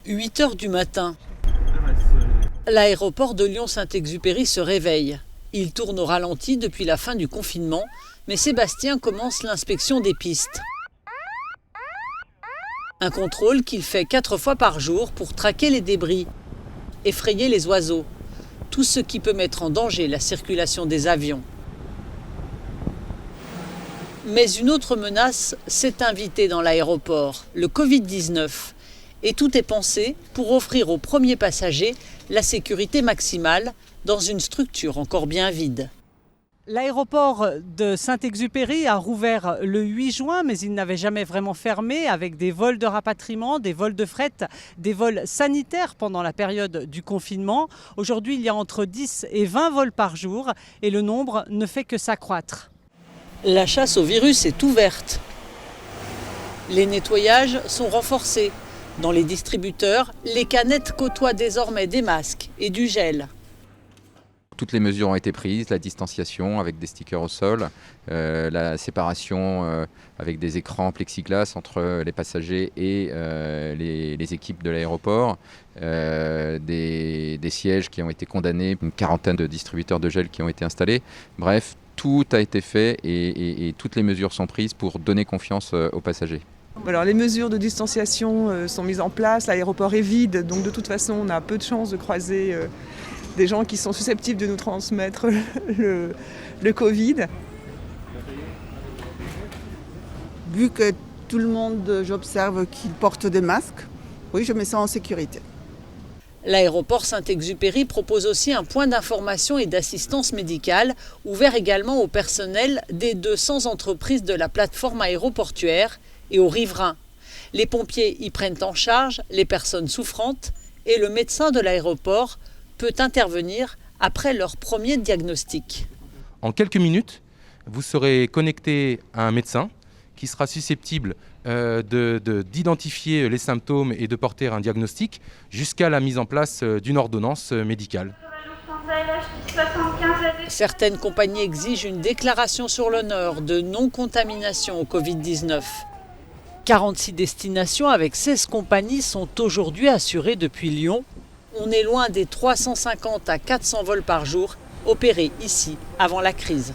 8 heures du matin. L'aéroport de Lyon-Saint-Exupéry se réveille. Il tourne au ralenti depuis la fin du confinement, mais Sébastien commence l'inspection des pistes. Un contrôle qu'il fait 4 fois par jour pour traquer les débris, effrayer les oiseaux, tout ce qui peut mettre en danger la circulation des avions. Mais une autre menace s'est invitée dans l'aéroport, le Covid-19. Et tout est pensé pour offrir aux premiers passagers la sécurité maximale dans une structure encore bien vide. L'aéroport de Saint-Exupéry a rouvert le 8 juin, mais il n'avait jamais vraiment fermé, avec des vols de rapatriement, des vols de fret, des vols sanitaires pendant la période du confinement. Aujourd'hui, il y a entre 10 et 20 vols par jour et le nombre ne fait que s'accroître. La chasse au virus est ouverte. Les nettoyages sont renforcés. Dans les distributeurs, les canettes côtoient désormais des masques et du gel. Toutes les mesures ont été prises, la distanciation avec des stickers au sol, la séparation avec des écrans plexiglas entre les passagers et les équipes de l'aéroport, des sièges qui ont été condamnés, une quarantaine de distributeurs de gel qui ont été installés. Bref, tout a été fait et toutes les mesures sont prises pour donner confiance aux passagers. Alors, les mesures de distanciation sont mises en place, l'aéroport est vide, donc de toute façon on a peu de chances de croiser des gens qui sont susceptibles de nous transmettre le Covid. Vu que tout le monde, j'observe qu'ils portent des masques, oui, je me sens en sécurité. L'aéroport Saint-Exupéry propose aussi un point d'information et d'assistance médicale, ouvert également au personnel des 200 entreprises de la plateforme aéroportuaire et aux riverains. Les pompiers y prennent en charge les personnes souffrantes et le médecin de l'aéroport peut intervenir après leur premier diagnostic. En quelques minutes, vous serez connecté à un médecin qui sera susceptible d'identifier les symptômes et de porter un diagnostic jusqu'à la mise en place d'une ordonnance médicale. Certaines compagnies exigent une déclaration sur l'honneur de non-contamination au Covid-19. 46 destinations avec 16 compagnies sont aujourd'hui assurées depuis Lyon. On est loin des 350 à 400 vols par jour opérés ici avant la crise.